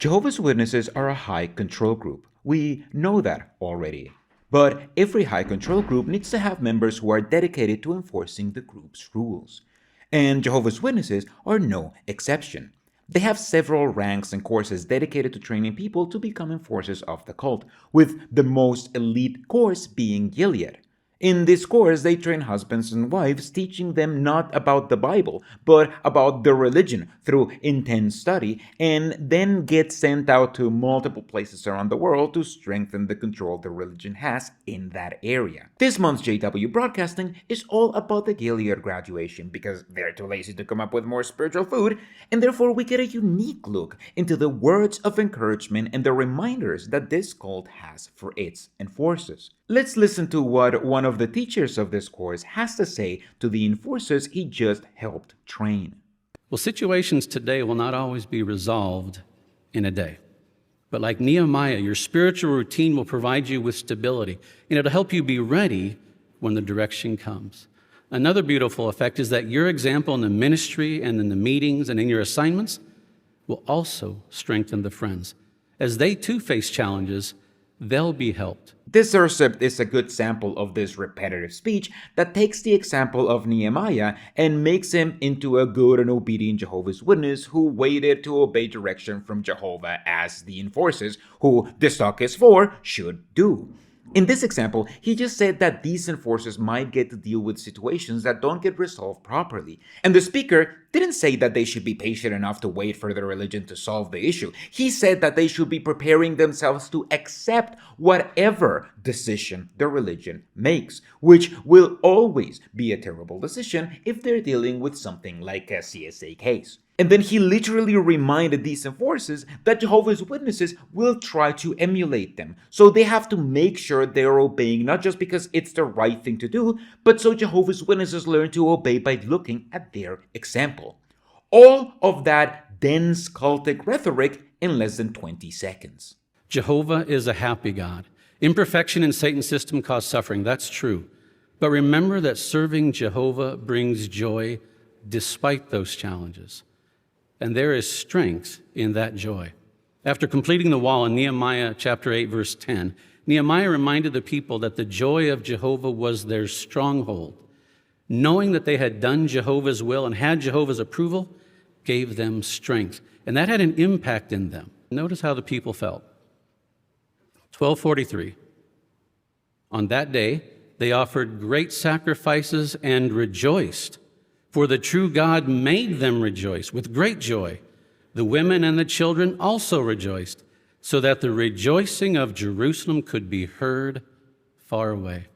Jehovah's Witnesses are a high control group. We know that already. But every high control group needs to have members who are dedicated to enforcing the group's rules. And Jehovah's Witnesses are no exception. They have several ranks and courses dedicated to training people to become enforcers of the cult, with the most elite course being Gilead. In this course, they train husbands and wives, teaching them not about the Bible, but about their religion through intense study, and then get sent out to multiple places around the world to strengthen the control the religion has in that area. This month's JW Broadcasting is all about the Gilead graduation because they're too lazy to come up with more spiritual food, and therefore we get a unique look into the words of encouragement and the reminders that this cult has for its enforcers. Let's listen to what one of the teachers of this course has to say to the enforcers he just helped train. Well, situations today will not always be resolved in a day. But like Nehemiah, your spiritual routine will provide you with stability, and it'll help you be ready when the direction comes. Another beautiful effect is that your example in the ministry and in the meetings and in your assignments will also strengthen the friends. As they too face challenges, they'll be helped. This excerpt is a good sample of this repetitive speech that takes the example of Nehemiah and makes him into a good and obedient Jehovah's Witness who waited to obey direction from Jehovah as the enforcers, who this talk is for, should do. In this example, he just said that these enforcers might get to deal with situations that don't get resolved properly. And the speaker didn't say that they should be patient enough to wait for their religion to solve the issue. He said that they should be preparing themselves to accept whatever decision the religion makes, which will always be a terrible decision if they're dealing with something like a CSA case. And then he literally reminded these enforcers that Jehovah's Witnesses will try to emulate them. So they have to make sure they're obeying not just because it's the right thing to do, but so Jehovah's Witnesses learn to obey by looking at their example. All of that dense cultic rhetoric in less than 20 seconds. Jehovah is a happy God. Imperfection in Satan's system causes suffering, that's true. But remember that serving Jehovah brings joy despite those challenges. And there is strength in that joy. After completing the wall in Nehemiah chapter 8, verse 10, Nehemiah reminded the people that the joy of Jehovah was their stronghold. Knowing that they had done Jehovah's will and had Jehovah's approval gave them strength. And that had an impact in them. Notice how the people felt. 1243. On that day, they offered great sacrifices and rejoiced. For the true God made them rejoice with great joy. The women and the children also rejoiced, so that the rejoicing of Jerusalem could be heard far away.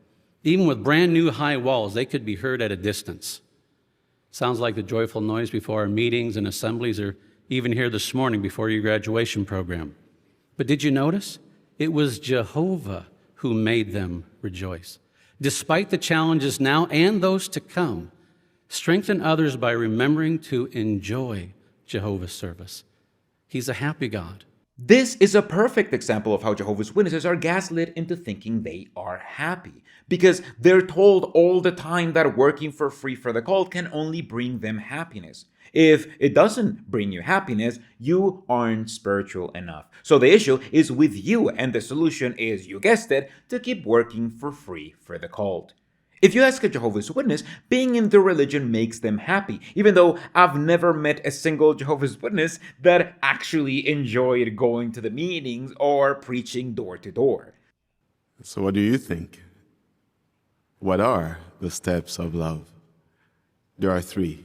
Even with brand new high walls, they could be heard at a distance. Sounds like the joyful noise before our meetings and assemblies, or even here this morning before your graduation program. But did you notice? It was Jehovah who made them rejoice. Despite the challenges now and those to come, strengthen others by remembering to enjoy Jehovah's service. He's a happy God. This is a perfect example of how Jehovah's Witnesses are gaslit into thinking they are happy, because they're told all the time that working for free for the cult can only bring them happiness. If it doesn't bring you happiness, you aren't spiritual enough. So the issue is with you, and the solution is, you guessed it, to keep working for free for the cult. If you ask a Jehovah's Witness, being in the religion makes them happy, even though I've never met a single Jehovah's Witness that actually enjoyed going to the meetings or preaching door to door. So what do you think? What are the steps of love? There are 3.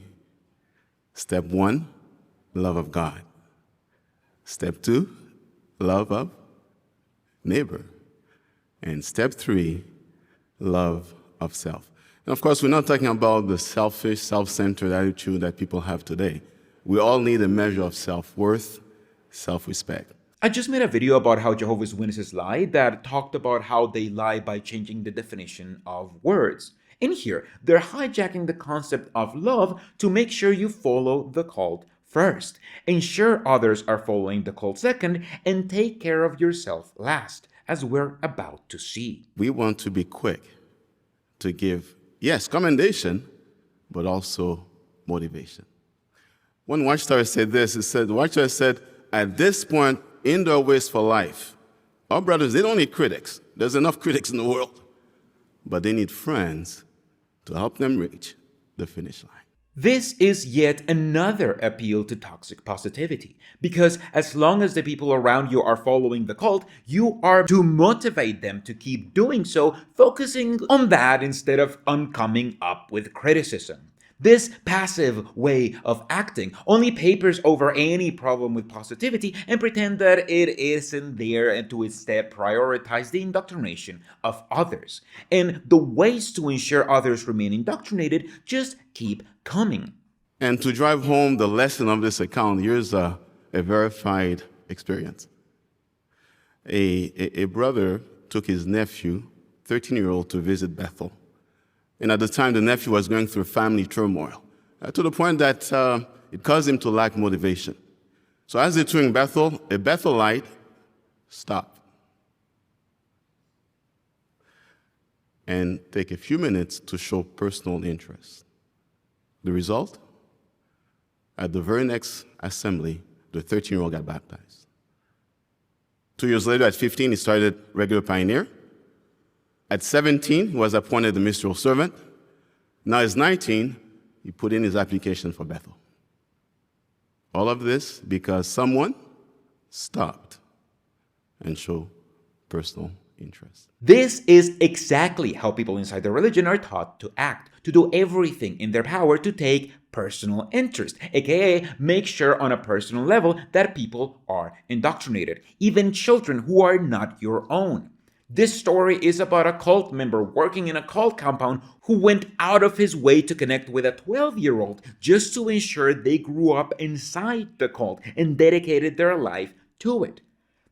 Step 1, love of God. Step 2, love of neighbor. And step 3, love of self. And of course, we're not talking about the selfish, self-centered attitude that people have today. We all need a measure of self-worth, self-respect. I just made a video about how Jehovah's Witnesses lie that talked about how they lie by changing the definition of words. In here, they're hijacking the concept of love to make sure you follow the cult first, ensure others are following the cult second, and take care of yourself last, as we're about to see. We want to be quick to give, yes, commendation, but also motivation. One Watchtower said this, it said, Watchtower said, at this point, in their ways for life. Our brothers, they don't need critics. There's enough critics in the world. But they need friends to help them reach the finish line. This is yet another appeal to toxic positivity, because as long as the people around you are following the cult, you are to motivate them to keep doing so, focusing on that instead of on coming up with criticism. This passive way of acting only papers over any problem with positivity and pretend that it isn't there and to instead prioritize the indoctrination of others. And the ways to ensure others remain indoctrinated just keep coming. And to drive home the lesson of this account, here's a verified experience. A brother took his nephew, 13-year-old, to visit Bethel. And at the time, the nephew was going through family turmoil, to the point that it caused him to lack motivation. So as they're touring Bethel, a Bethelite stopped and take a few minutes to show personal interest. The result? At the very next assembly, the 13-year-old got baptized. 2 years later, at 15, he started regular pioneer. At 17, he was appointed the ministerial servant. Now he's 19, he put in his application for Bethel. All of this because someone stopped and showed personal interest. This is exactly how people inside the religion are taught to act, to do everything in their power to take personal interest, aka make sure on a personal level that people are indoctrinated, even children who are not your own. This story is about a cult member working in a cult compound who went out of his way to connect with a 12-year-old just to ensure they grew up inside the cult and dedicated their life to it.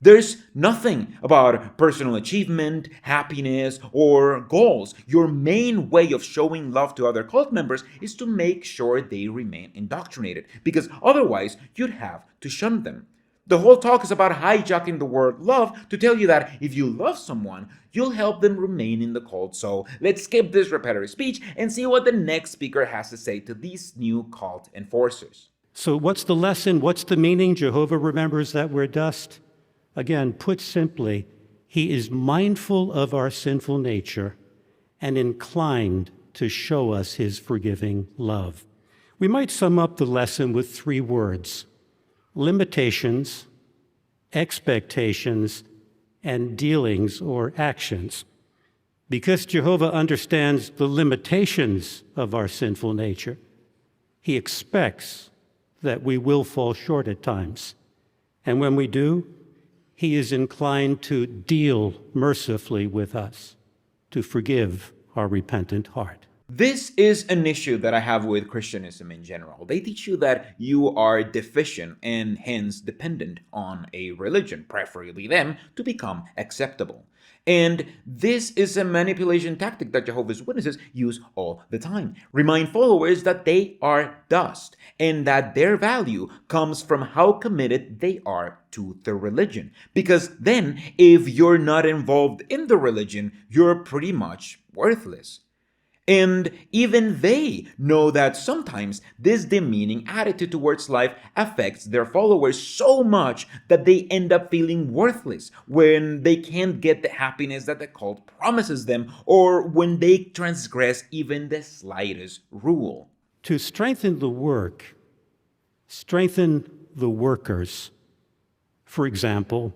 There's nothing about personal achievement, happiness, or goals. Your main way of showing love to other cult members is to make sure they remain indoctrinated, because otherwise you'd have to shun them. The whole talk is about hijacking the word love to tell you that if you love someone, you'll help them remain in the cult. So let's skip this repetitive speech and see what the next speaker has to say to these new cult enforcers. So what's the lesson? What's the meaning? Jehovah remembers that we're dust. Again, put simply, he is mindful of our sinful nature and inclined to show us his forgiving love. We might sum up the lesson with 3 words: limitations, expectations, and dealings or actions. Because Jehovah understands the limitations of our sinful nature, he expects that we will fall short at times. And when we do, he is inclined to deal mercifully with us, to forgive our repentant heart. This is an issue that I have with Christianism in general. They teach you that you are deficient and hence dependent on a religion, preferably them, to become acceptable. And this is a manipulation tactic that Jehovah's Witnesses use all the time. Remind followers that they are dust and that their value comes from how committed they are to the religion. Because then, if you're not involved in the religion, you're pretty much worthless. And even they know that sometimes this demeaning attitude towards life affects their followers so much that they end up feeling worthless when they can't get the happiness that the cult promises them, or when they transgress even the slightest rule. To strengthen the work, strengthen the workers. For example,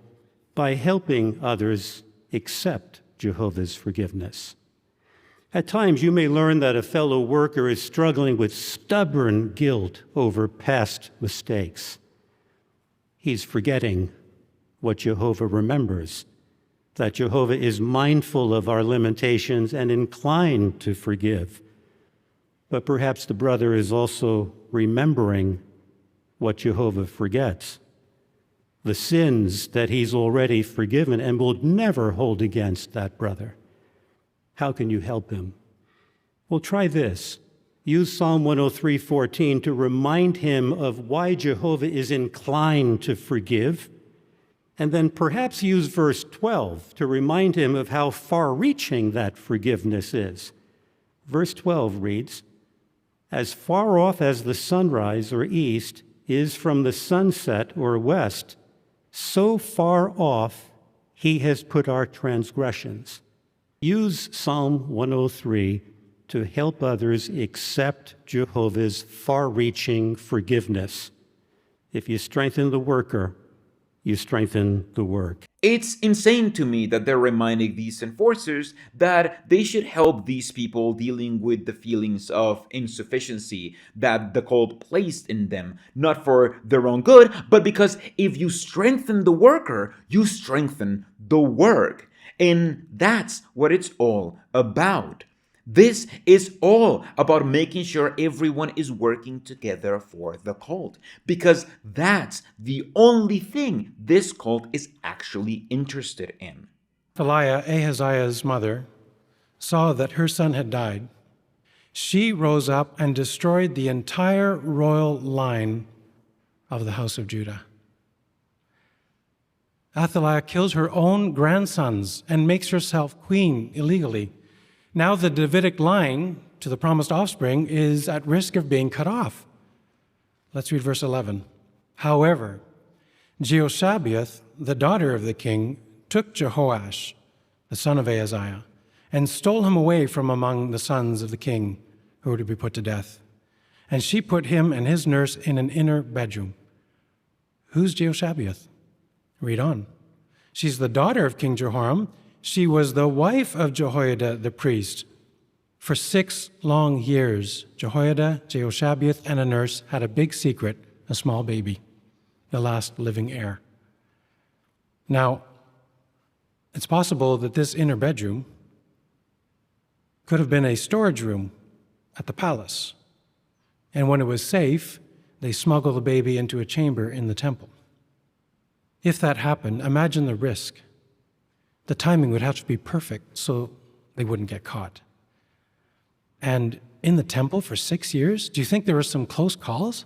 by helping others accept Jehovah's forgiveness. At times, you may learn that a fellow worker is struggling with stubborn guilt over past mistakes. He's forgetting what Jehovah remembers, that Jehovah is mindful of our limitations and inclined to forgive. But perhaps the brother is also remembering what Jehovah forgets, the sins that he's already forgiven and will never hold against that brother. How can you help him? Well, try this. Use Psalm 103:14 to remind him of why Jehovah is inclined to forgive, and then perhaps use verse 12 to remind him of how far-reaching that forgiveness is. Verse 12 reads, "As far off as the sunrise or east is from the sunset or west, So far off, he has put our transgressions. Use Psalm 103 to help others accept Jehovah's far-reaching forgiveness. If you strengthen the worker, you strengthen the work. It's insane to me that they're reminding these enforcers that they should help these people dealing with the feelings of insufficiency that the cult placed in them, not for their own good, but because if you strengthen the worker, you strengthen the work. And that's what it's all about. This is all about making sure everyone is working together for the cult, because that's the only thing this cult is actually interested in. Athaliah, Ahaziah's mother, saw that her son had died. She rose up and destroyed the entire royal line of the house of Judah. Athaliah kills her own grandsons and makes herself queen illegally. Now the Davidic line to the promised offspring is at risk of being cut off. Let's read verse 11. However, Jehoshabeath, the daughter of the king, took Jehoash, the son of Ahaziah, and stole him away from among the sons of the king who were to be put to death. And she put him and his nurse in an inner bedroom. Who's Jehoshabeath? Read on. She's the daughter of King Jehoram. She was the wife of Jehoiada the priest. For 6 long years, Jehoiada, Jehoshabeath, and a nurse had a big secret, a small baby, the last living heir. Now, it's possible that this inner bedroom could have been a storage room at the palace. And when it was safe, they smuggled the baby into a chamber in the temple. If that happened, imagine the risk. The timing would have to be perfect so they wouldn't get caught. And in the temple for 6 years, do you think there were some close calls?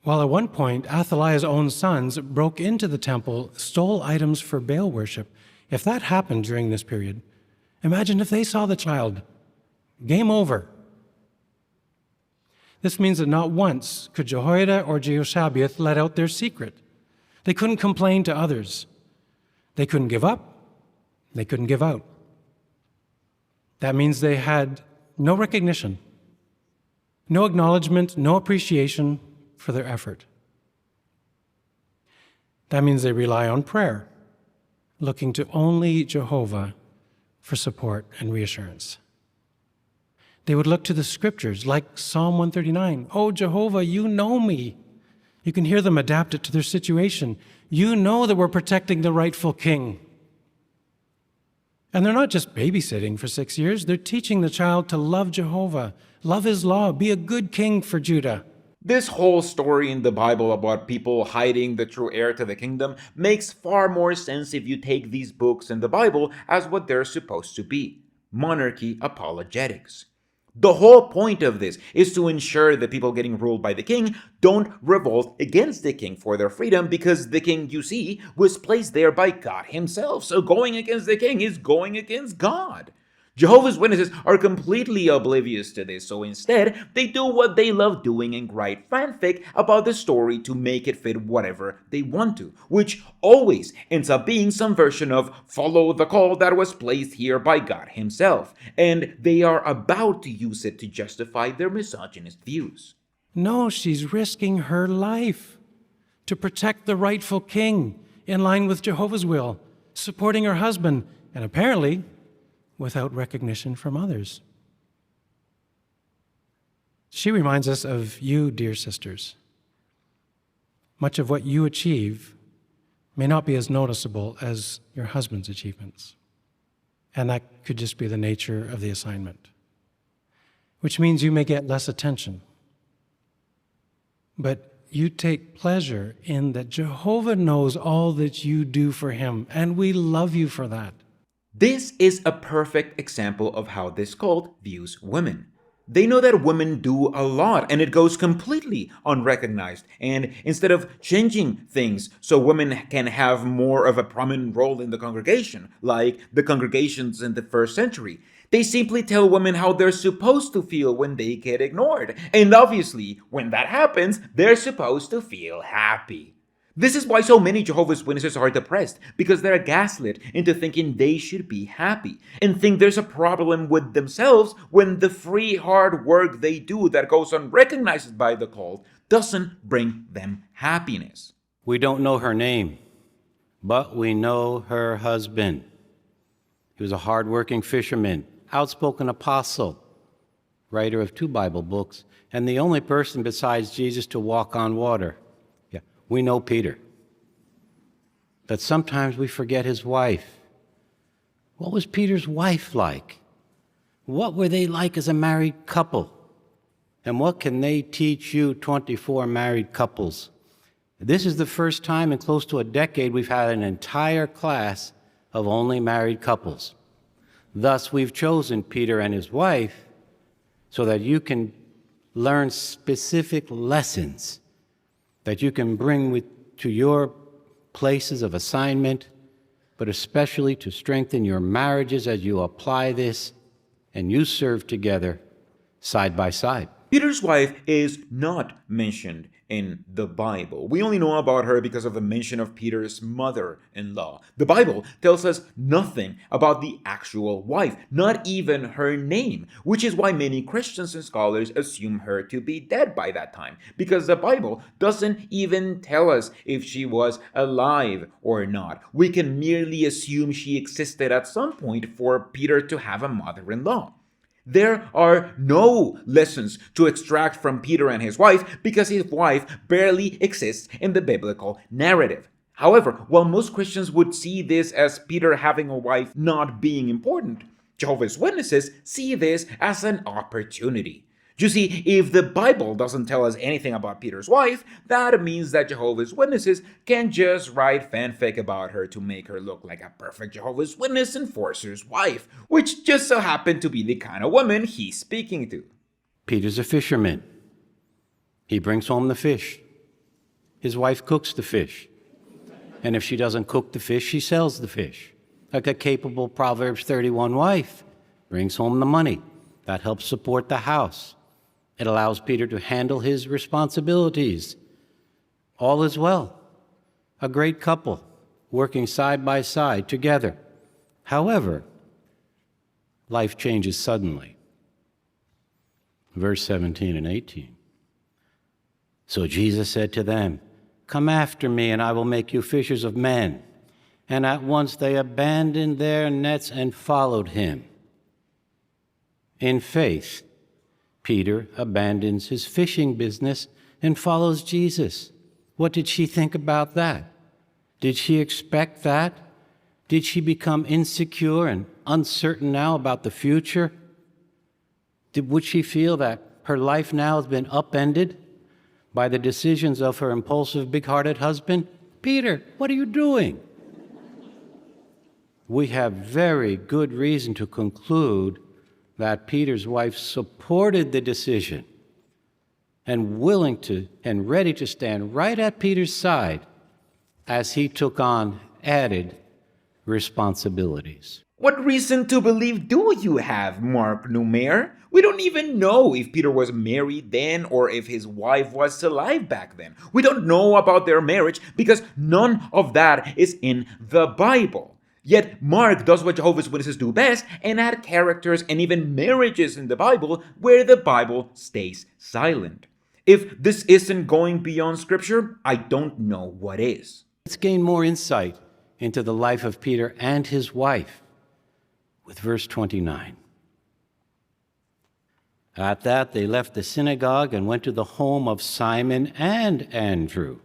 While at one point, Athaliah's own sons broke into the temple, stole items for Baal worship. If that happened during this period, imagine if they saw the child. Game over. This means that not once could Jehoiada or Jehoshabeath let out their secret. They couldn't complain to others. They couldn't give up. They couldn't give out. That means they had no recognition, no acknowledgement, no appreciation for their effort. That means they rely on prayer, looking to only Jehovah for support and reassurance. They would look to the scriptures like Psalm 139. Oh, Jehovah, you know me. You can hear them adapt it to their situation. You know that we're protecting the rightful king. And they're not just babysitting for 6 years. They're teaching the child to love Jehovah, love his law, be a good king for Judah. This whole story in the Bible about people hiding the true heir to the kingdom makes far more sense if you take these books in the Bible as what they're supposed to be: monarchy apologetics. The whole point of this is to ensure that people getting ruled by the king don't revolt against the king for their freedom, because the king, you see, was placed there by God himself. So going against the king is going against God. Jehovah's Witnesses are completely oblivious to this, so instead, they do what they love doing and write fanfic about the story to make it fit whatever they want to, which always ends up being some version of follow the call that was placed here by God himself, and they are about to use it to justify their misogynist views. No, she's risking her life to protect the rightful king in line with Jehovah's will, supporting her husband, and apparently without recognition from others. She reminds us of you, dear sisters. Much of what you achieve may not be as noticeable as your husband's achievements. And that could just be the nature of the assignment, which means you may get less attention. But you take pleasure in that Jehovah knows all that you do for him, and we love you for that. This is a perfect example of how this cult views women. They know that women do a lot, and it goes completely unrecognized. And instead of changing things so women can have more of a prominent role in the congregation, like the congregations in the first century, they simply tell women how they're supposed to feel when they get ignored. And obviously, when that happens, they're supposed to feel happy. This is why so many Jehovah's Witnesses are depressed, because they're gaslit into thinking they should be happy, and think there's a problem with themselves when the free hard work they do that goes unrecognized by the cult doesn't bring them happiness. We don't know her name, but we know her husband. He was a hard-working fisherman, outspoken apostle, writer of 2 Bible books, and the only person besides Jesus to walk on water. Yeah, we know Peter. But sometimes we forget his wife. What was Peter's wife like? What were they like as a married couple? And what can they teach you 24 married couples? This is the first time in close to a decade we've had an entire class of only married couples. Thus, we've chosen Peter and his wife so that you can learn specific lessons that you can bring to your places of assignment, but especially to strengthen your marriages as you apply this and you serve together side by side. Peter's wife is not mentioned in the Bible. We only know about her because of the mention of Peter's mother-in-law. The Bible tells us nothing about the actual wife, not even her name, which is why many Christians and scholars assume her to be dead by that time, because the Bible doesn't even tell us if she was alive or not. We can merely assume she existed at some point for Peter to have a mother-in-law. There are no lessons to extract from Peter and his wife because his wife barely exists in the biblical narrative. However, while most Christians would see this as Peter having a wife not being important, Jehovah's Witnesses see this as an opportunity. You see, if the Bible doesn't tell us anything about Peter's wife, that means that Jehovah's Witnesses can just write fanfic about her to make her look like a perfect Jehovah's Witness enforcer's wife, which just so happened to be the kind of woman he's speaking to. Peter's a fisherman. He brings home the fish. His wife cooks the fish. And if she doesn't cook the fish, she sells the fish. Like a capable Proverbs 31 wife brings home the money. That helps support the house. It allows Peter to handle his responsibilities. All is well. A great couple working side by side together. However, life changes suddenly. Verse 17 and 18. So Jesus said to them, "Come after me, and I will make you fishers of men." And at once they abandoned their nets and followed him. In faith, Peter abandons his fishing business and follows Jesus. What did she think about that? Did she expect that? Did she become insecure and uncertain now about the future? Would she feel that her life now has been upended by the decisions of her impulsive, big-hearted husband? Peter, what are you doing? We have very good reason to conclude that Peter's wife supported the decision and willing to and ready to stand right at Peter's side as he took on added responsibilities. What reason to believe do you have, Mark Numair? We don't even know if Peter was married then or if his wife was alive back then. We don't know about their marriage because none of that is in the Bible. Yet Mark does what Jehovah's Witnesses do best and add characters and even marriages in the Bible where the Bible stays silent. If this isn't going beyond Scripture, I don't know what is. Let's gain more insight into the life of Peter and his wife with verse 29. At that, they left the synagogue and went to the home of Simon and Andrew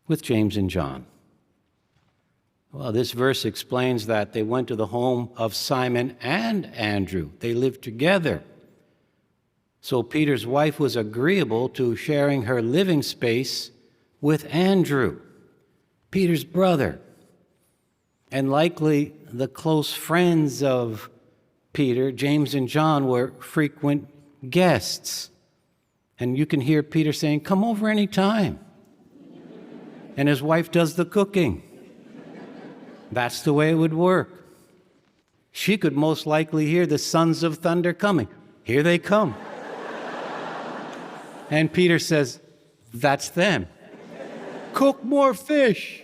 with James and John. Well, this verse explains that they went to the home of Simon and Andrew. They lived together. So Peter's wife was agreeable to sharing her living space with Andrew, Peter's brother, and likely the close friends of Peter. James and John were frequent guests. And you can hear Peter saying, "Come over any time." And his wife does the cooking. That's the way it would work. She could most likely hear the sons of thunder coming. Here they come. And Peter says, "That's them." cook more fish.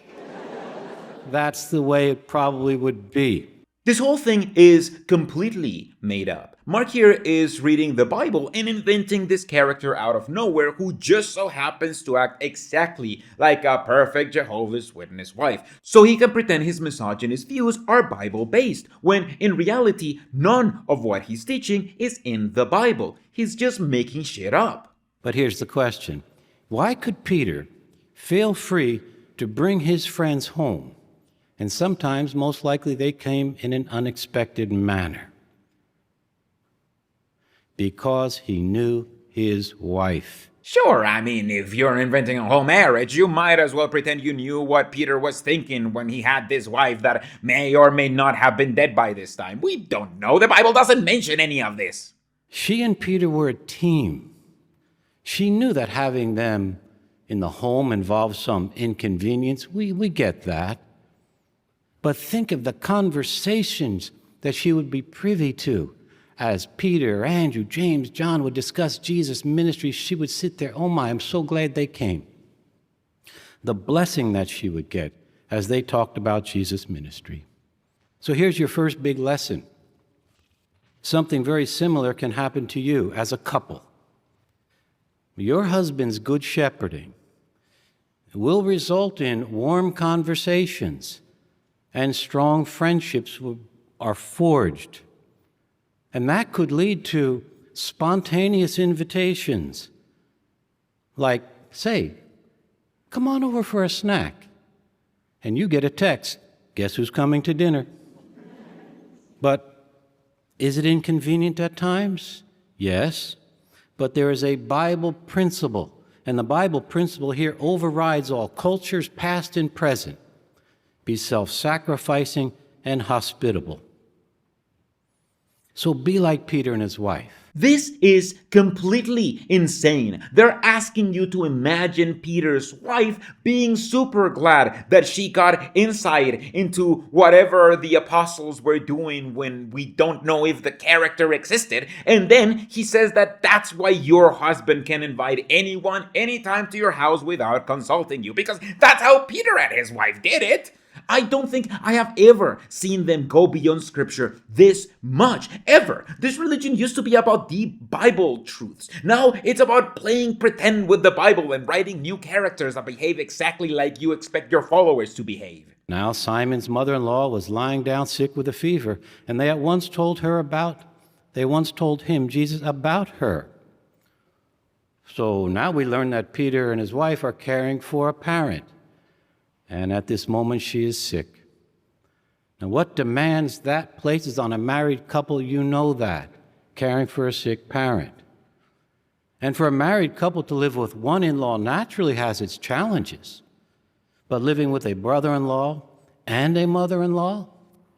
That's the way it probably would be. This whole thing is completely made up. Mark here is reading the Bible and inventing this character out of nowhere who just so happens to act exactly like a perfect Jehovah's Witness wife, so he can pretend his misogynist views are Bible-based, when in reality, none of what he's teaching is in the Bible. He's just making shit up. But here's the question. Why could Peter feel free to bring his friends home? And sometimes, most likely, they came in an unexpected manner. Because he knew his wife. Sure, I mean, if you're inventing a whole marriage, you might as well pretend you knew what Peter was thinking when he had this wife that may or may not have been dead by this time. We don't know. The Bible doesn't mention any of this. She and Peter were a team. She knew that having them in the home involved some inconvenience. We get that. But think of the conversations that she would be privy to. As Peter, Andrew, James, John would discuss Jesus' ministry, she would sit there, oh my, I'm so glad they came. The blessing that she would get as they talked about Jesus' ministry. So here's your first big lesson. Something very similar can happen to you as a couple. Your husband's good shepherding will result in warm conversations, and strong friendships are forged. And that could lead to spontaneous invitations, like, say, come on over for a snack. And you get a text, guess who's coming to dinner? But is it inconvenient at times? Yes. But there is a Bible principle, and the Bible principle here overrides all cultures, past and present. Be self-sacrificing and hospitable. So be like Peter and his wife. This is completely insane. They're asking you to imagine Peter's wife being super glad that she got insight into whatever the apostles were doing when we don't know if the character existed. And then he says that that's why your husband can invite anyone, anytime to your house without consulting you, because that's how Peter and his wife did it. I don't think I have ever seen them go beyond scripture this much, ever. This religion used to be about deep Bible truths. Now it's about playing pretend with the Bible and writing new characters that behave exactly like you expect your followers to behave. Now Simon's mother-in-law was lying down sick with a fever, and they once told him, Jesus, about her. So now we learn that Peter and his wife are caring for a parent. And at this moment, she is sick. Now, what demands that places on a married couple, you know that, caring for a sick parent. And for a married couple to live with one in-law naturally has its challenges. But living with a brother-in-law and a mother-in-law,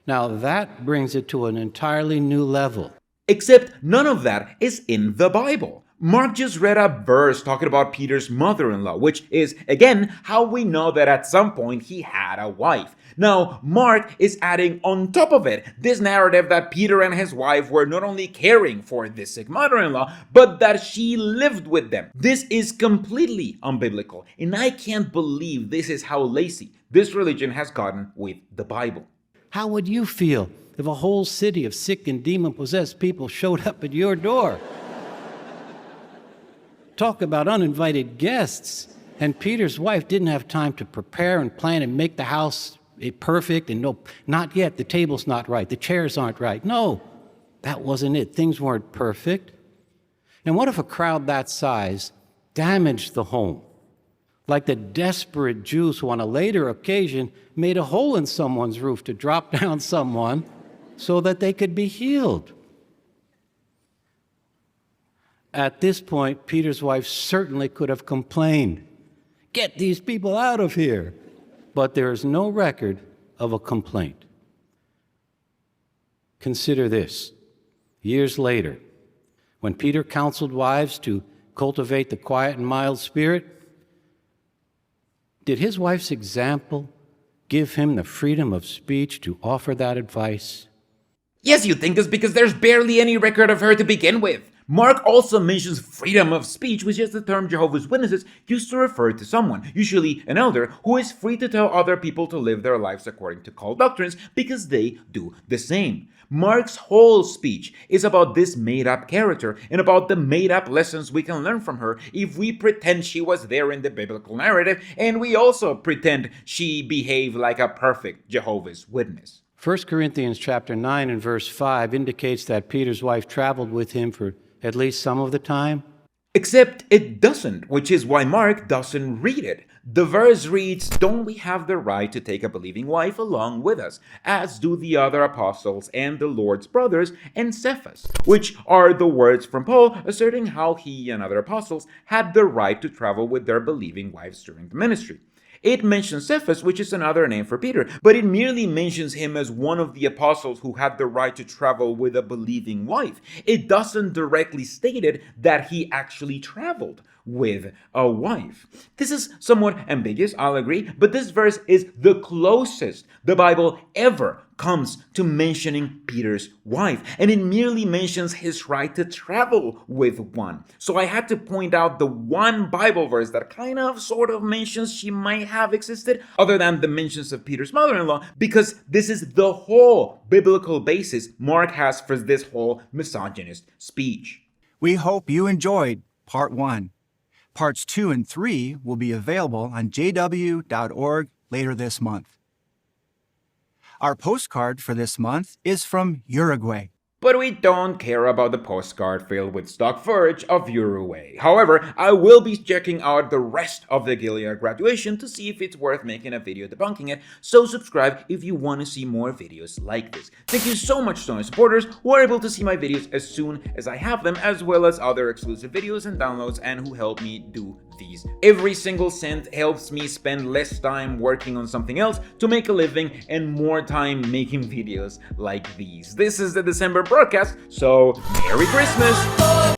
now that brings it to an entirely new level. Except none of that is in the Bible. Mark just read a verse talking about Peter's mother-in-law, which is, again, how we know that at some point he had a wife. Now, Mark is adding on top of it this narrative that Peter and his wife were not only caring for this sick mother-in-law, but that she lived with them. This is completely unbiblical, and I can't believe this is how lazy this religion has gotten with the Bible. How would you feel if a whole city of sick and demon-possessed people showed up at your door? Talk about uninvited guests. And Peter's wife didn't have time to prepare and plan and make the house perfect. And no, not yet. The table's not right. The chairs aren't right. No, that wasn't it. Things weren't perfect. And what if a crowd that size damaged the home? Like the desperate Jews who on a later occasion made a hole in someone's roof to drop down someone so that they could be healed. At this point, Peter's wife certainly could have complained, "Get these people out of here." But there is no record of a complaint. Consider this. Years later, when Peter counseled wives to cultivate the quiet and mild spirit, did his wife's example give him the freedom of speech to offer that advice? Yes, you think it's because there's barely any record of her to begin with. Mark also mentions freedom of speech, which is the term Jehovah's Witnesses use to refer to someone, usually an elder, who is free to tell other people to live their lives according to cult doctrines because they do the same. Mark's whole speech is about this made-up character and about the made-up lessons we can learn from her if we pretend she was there in the biblical narrative and we also pretend she behaved like a perfect Jehovah's Witness. 1 Corinthians chapter 9 and verse 5 indicates that Peter's wife traveled with him for at least some of the time. Except it doesn't, which is why Mark doesn't read it. The verse reads, "Don't we have the right to take a believing wife along with us, as do the other apostles and the Lord's brothers and Cephas," which are the words from Paul asserting how he and other apostles had the right to travel with their believing wives during the ministry. It mentions Cephas, which is another name for Peter, but it merely mentions him as one of the apostles who had the right to travel with a believing wife. It doesn't directly state it that he actually traveled with a wife. This is somewhat ambiguous, I'll agree, but this verse is the closest the Bible ever comes to mentioning Peter's wife, and it merely mentions his right to travel with one. So I had to point out the one Bible verse that kind of sort of mentions she might have existed, other than the mentions of Peter's mother-in-law, because this is the whole biblical basis Mark has for this whole misogynist speech. We hope you enjoyed Part 1. Parts 2 and 3 will be available on jw.org later this month. Our postcard for this month is from Uruguay. But we don't care about the postcard filled with stock footage of Uruguay. However, I will be checking out the rest of the Gilead graduation to see if it's worth making a video debunking it, so subscribe if you want to see more videos like this. Thank you so much to my supporters who are able to see my videos as soon as I have them, as well as other exclusive videos and downloads, and who help me do these. Every single cent helps me spend less time working on something else to make a living and more time making videos like these. This is the December broadcast, so Merry Christmas!